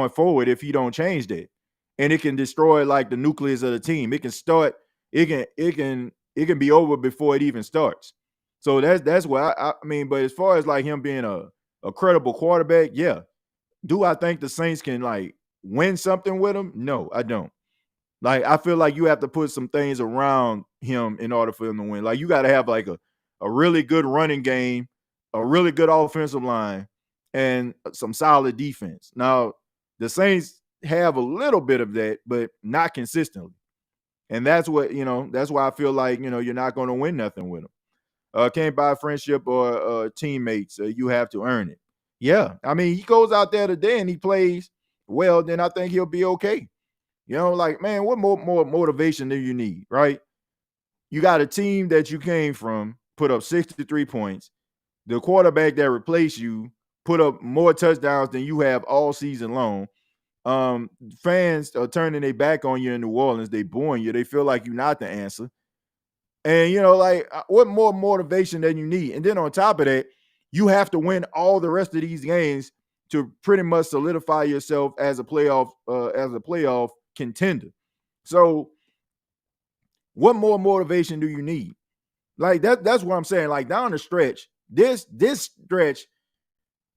forward if he don't change that, and it can destroy like the nucleus of the team. It can be over before it even starts. So that's what I mean. But as far as like him being a credible quarterback, yeah. Do I think the Saints can like win something with him? No, I don't. Like, I feel like you have to put some things around him in order for him to win. Like, you got to have like a really good running game, a really good offensive line, and some solid defense. Now, the Saints have a little bit of that, but not consistently. And that's why I feel like, you're not going to win nothing with them. Can't buy friendship or teammates. You have to earn it. Yeah. I mean, he goes out there today and he plays well, then I think he'll be okay. Like, man, what more motivation do you need, right? You got a team that you came from, put up 63 points. The quarterback that replaced you put up more touchdowns than you have all season long. Fans are turning their back on you in New Orleans. They booing you. They feel like you're not the answer. And, like, what more motivation than you need? And then on top of that, you have to win all the rest of these games to pretty much solidify yourself as a playoff contender. So what more motivation do you need? Like, that's what I'm saying. Like, down the stretch, this stretch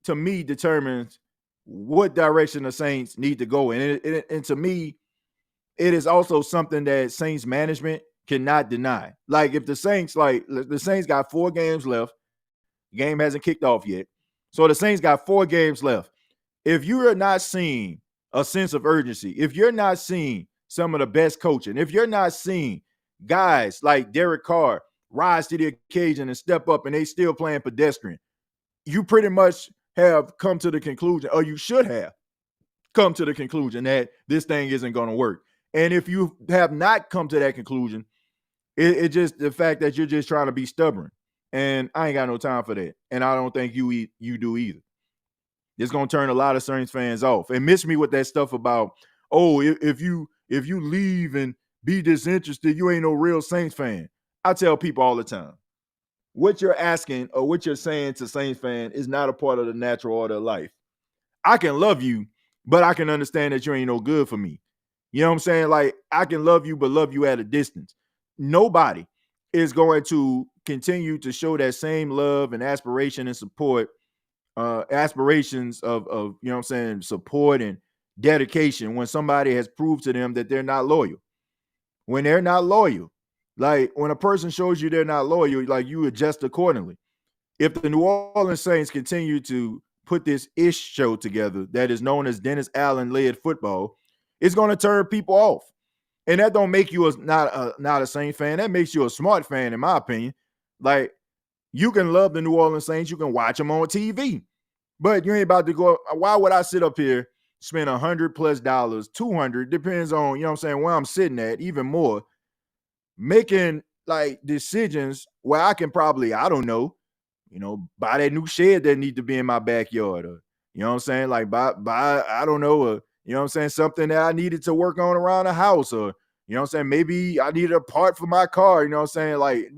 to me determines what direction the Saints need to go in. And to me, it is also something that Saints management cannot deny. Like, if the Saints got 4 games left, the game hasn't kicked off yet. So the Saints got 4 games left. if you are not seeing a sense of urgency, if you're not seeing some of the best coaching, if you're not seeing guys like Derek Carr rise to the occasion and step up and they still playing pedestrian, you pretty much have come to the conclusion, or you should have come to the conclusion, that this thing isn't going to work. And if you have not come to that conclusion, it's just the fact that you're just trying to be stubborn. And I ain't got no time for that. And I don't think you do either. It's going to turn a lot of Saints fans off. And miss me with that stuff about, oh, if you leave and be disinterested, you ain't no real Saints fan. I tell people all the time, what you're asking or what you're saying to Saints fan is not a part of the natural order of life. I can love you, but I can understand that you ain't no good for me. You know what I'm saying? Like, I can love you, but love you at a distance. Nobody is going to continue to show that same love and aspiration and support, aspirations of you know what I'm saying, support and dedication when somebody has proved to them that they're not loyal. When they're not loyal, like when a person shows you they're not loyal, like you adjust accordingly. If the New Orleans Saints continue to put this ish show together that is known as Dennis Allen led football, it's going to turn people off. And that don't make you not a Saints fan. That makes you a smart fan, in my opinion. Like, you can love the New Orleans Saints, you can watch them on TV, but you ain't about to go. Why would I sit up here, spend $100+ 200, depends on, you know what I'm saying, where I'm sitting at, even more, making like decisions where I can probably, I don't know, buy that new shed that need to be in my backyard, or, you know what I'm saying, like buy, I don't know, you know what I'm saying, something that I needed to work on around the house, or, you know what I'm saying, maybe I needed a part for my car, you know what I'm saying, like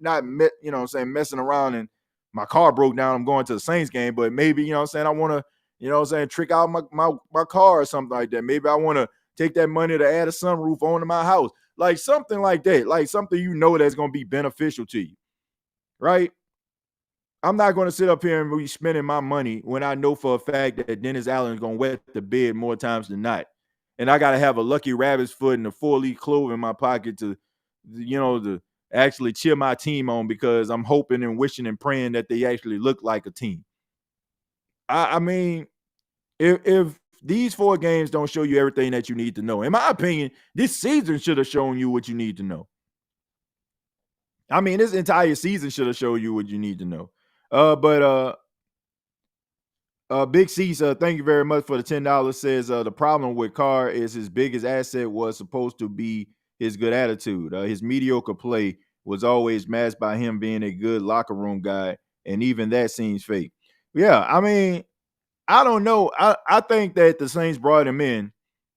not, you know what I'm saying, messing around and my car broke down, I'm going to the Saints game, but maybe, you know what I'm saying, I want to, you know what I'm saying, trick out my car or something like that. Maybe I want to take that money to add a sunroof onto my house, like something like that, like something that's going to be beneficial to you, right? I'm not going to sit up here and be spending my money when I know for a fact that Dennis Allen is going to wet the bed more times than not. And I got to have a lucky rabbit's foot and a 4-leaf clover in my pocket to actually cheer my team on, because I'm hoping and wishing and praying that they actually look like a team. I mean, if these 4 games don't show you everything that you need to know, in my opinion, this season should have shown you what you need to know. I mean, this entire season should have shown you what you need to know. But Big C, thank you very much for the $10. Says the problem with Carr is his biggest asset was supposed to be his good attitude. His mediocre play was always masked by him being a good locker room guy, and even that seems fake. Yeah, I mean, I don't know. I think that the Saints brought him in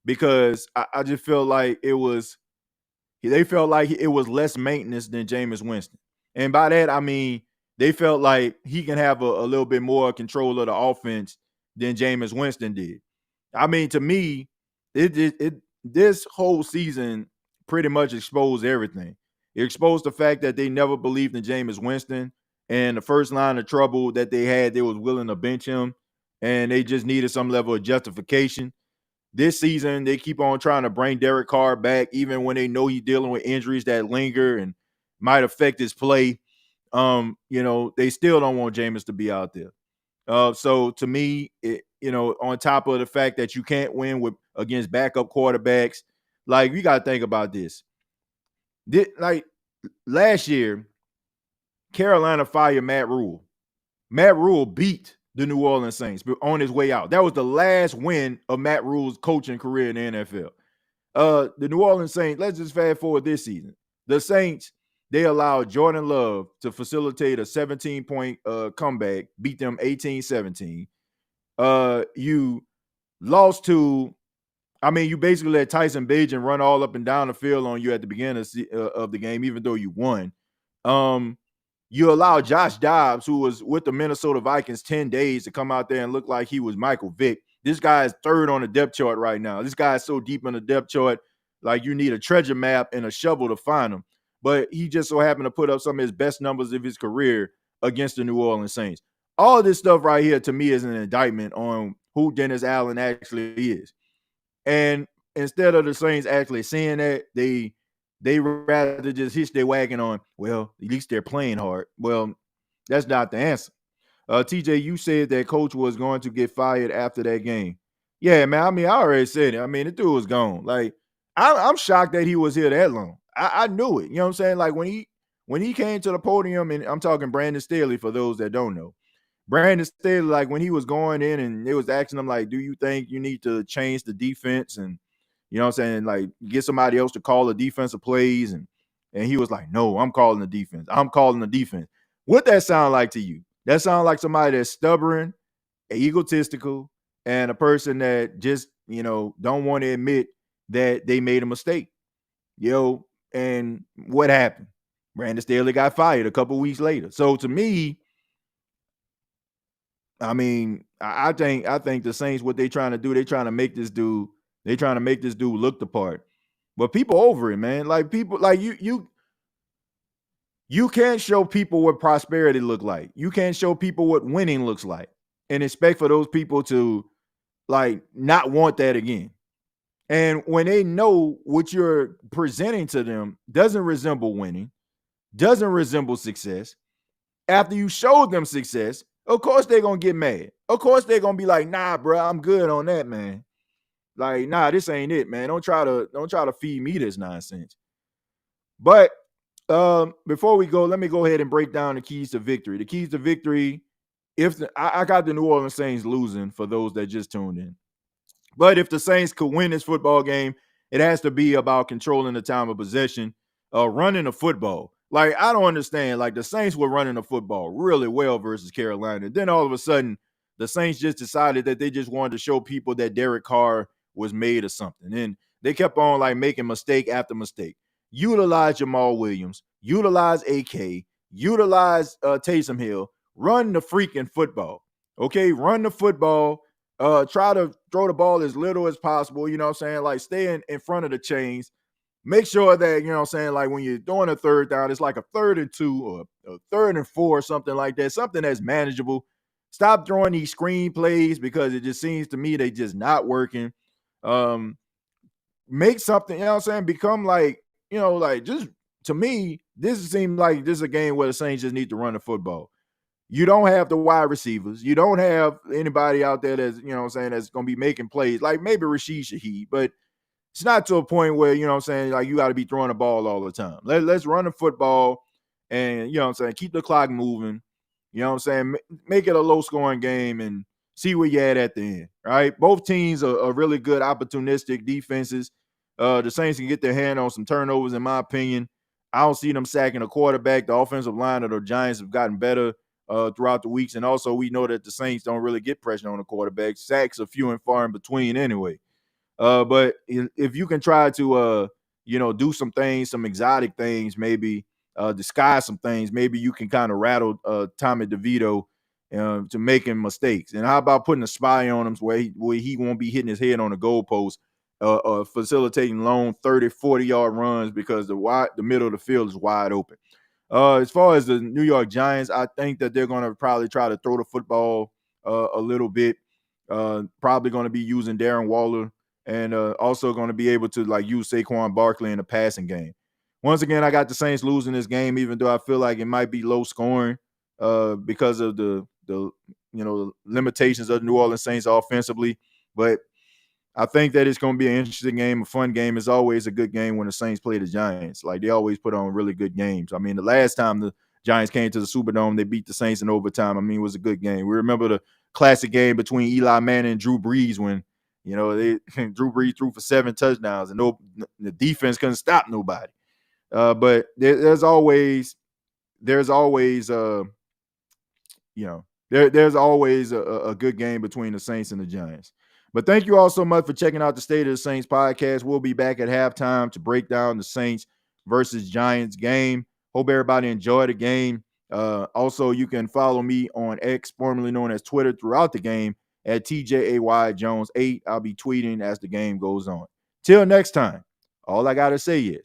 because I just feel like they felt like it was less maintenance than Jameis Winston. And by that, I mean, they felt like he can have a little bit more control of the offense than Jameis Winston did. I mean, to me, this whole season pretty much exposed everything. It exposed the fact that they never believed in Jameis Winston, and the first line of trouble that they had, they was willing to bench him, and they just needed some level of justification. This season, they keep on trying to bring Derek Carr back, even when they know he's dealing with injuries that linger and might affect his play. They still don't want Jameis to be out there. So to me, on top of the fact that you can't win against backup quarterbacks, like, you got to think about this. Like last year, Carolina fired Matt Rule. Matt Rule beat the New Orleans Saints on his way out. That was the last win of Matt Rule's coaching career in the NFL. The New Orleans Saints, let's just fast forward this season. The Saints, they allowed Jordan Love to facilitate a 17-point comeback, beat them 18-17. You lost to, you basically let Tyson Bagent run all up and down the field on you at the beginning of the game, even though you won. You allow Josh Dobbs, who was with the Minnesota Vikings 10 days, to come out there and look like he was Michael Vick. This guy is 3rd on the depth chart right now. This guy is so deep in the depth chart, like you need a treasure map and a shovel to find him. But he just so happened to put up some of his best numbers of his career against the New Orleans Saints. All this stuff right here, to me, is an indictment on who Dennis Allen actually is. And instead of the Saints actually seeing that, they rather just hitch their wagon on, well, at least they're playing hard. Well, that's not the answer. TJ, you said that coach was going to get fired after that game. Yeah, man. I mean, I already said it. I mean, the dude was gone. Like, I'm shocked that he was here that long. I knew it. You know what I'm saying? Like when he came to the podium, and I'm talking Brandon Staley for those that don't know. Brandon Staley, like when he was going in and they was asking him, like, do you think you need to change the defense and you know what I'm saying, like get somebody else to call the defensive plays, and he was like, no, I'm calling the defense. I'm calling the defense. What that sound like to you? That sound like somebody that's stubborn, egotistical, and a person that just, don't want to admit that they made a mistake. And what happened? Brandon Staley got fired a couple weeks later. So to me, I mean, I think the Saints, what they trying to do, they trying to make this dude look the part. But people over it, man. Like people, like you can't show people what prosperity look like. You can't show people what winning looks like and expect for those people to like not want that again. And when they know what you're presenting to them doesn't resemble winning, doesn't resemble success, after you showed them success, of course they're gonna get mad. Of course they're gonna be like, nah, bro, I'm good on that, man. Like, nah, this ain't it, man. Don't try to feed me this nonsense. But before we go, let me go ahead and break down the keys to victory. The keys to victory, I got the New Orleans Saints losing for those that just tuned in. But if the Saints could win this football game, it has to be about controlling the time of possession, running the football. Like, I don't understand. Like, the Saints were running the football really well versus Carolina. Then all of a sudden, the Saints just decided that they just wanted to show people that Derek Carr was made of something. And they kept on, like, making mistake after mistake. Utilize Jamal Williams, utilize AK, utilize Taysom Hill, run the freaking football. Okay, run the football. Try to throw the ball as little as possible. You know what I'm saying? Like, stay in front of the chains. Make sure that, you know what I'm saying, like when you're doing a third down, it's like a 3rd and 2 or a 3rd and 4 or something like that, something that's manageable. Stop throwing these screen plays because it just seems to me they just not working. Make something, you know what I'm saying, become like, like just to me, this seems like this is a game where the Saints just need to run the football. You don't have the wide receivers. You don't have anybody out there that's, you know what I'm saying, that's going to be making plays. Like maybe Rashid Shaheed, but it's not to a point where, you know what I'm saying, like you got to be throwing the ball all the time. Let's run the football and, you know what I'm saying, keep the clock moving. You know what I'm saying? Make it a low-scoring game and see where you're at the end, right? Both teams are really good opportunistic defenses. The Saints can get their hand on some turnovers, in my opinion. I don't see them sacking a quarterback. The offensive line of the Giants have gotten better throughout the weeks. And also we know that the Saints don't really get pressure on the quarterback. Sacks are few and far in between anyway. But if you can try to, do some things, some exotic things, maybe disguise some things, maybe you can kind of rattle Tommy DeVito to making mistakes. And how about putting a spy on him where he won't be hitting his head on the goalpost, facilitating long 30, 40-yard runs because the middle of the field is wide open. As far as the New York Giants, I think that they're going to probably try to throw the football a little bit. Probably going to be using Darren Waller and also going to be able to like use Saquon Barkley in the passing game. Once again, I got the Saints losing this game, even though I feel like it might be low scoring because of the limitations of the New Orleans Saints offensively. But I think that it's going to be an interesting game, a fun game. It's always a good game when the Saints play the Giants. Like they always put on really good games. I mean, the last time the Giants came to the Superdome, they beat the Saints in overtime. I mean, it was a good game. We remember the classic game between Eli Manning and Drew Brees when Drew Brees threw for 7 touchdowns and the defense couldn't stop nobody. But there's always a good game between the Saints and the Giants. But thank you all so much for checking out the State of the Saints podcast. We'll be back at halftime to break down the Saints versus Giants game. Hope everybody enjoyed the game. Also, you can follow me on X, formerly known as Twitter, throughout the game at TJAY Jones 8. I'll be tweeting as the game goes on. Till next time, all I got to say is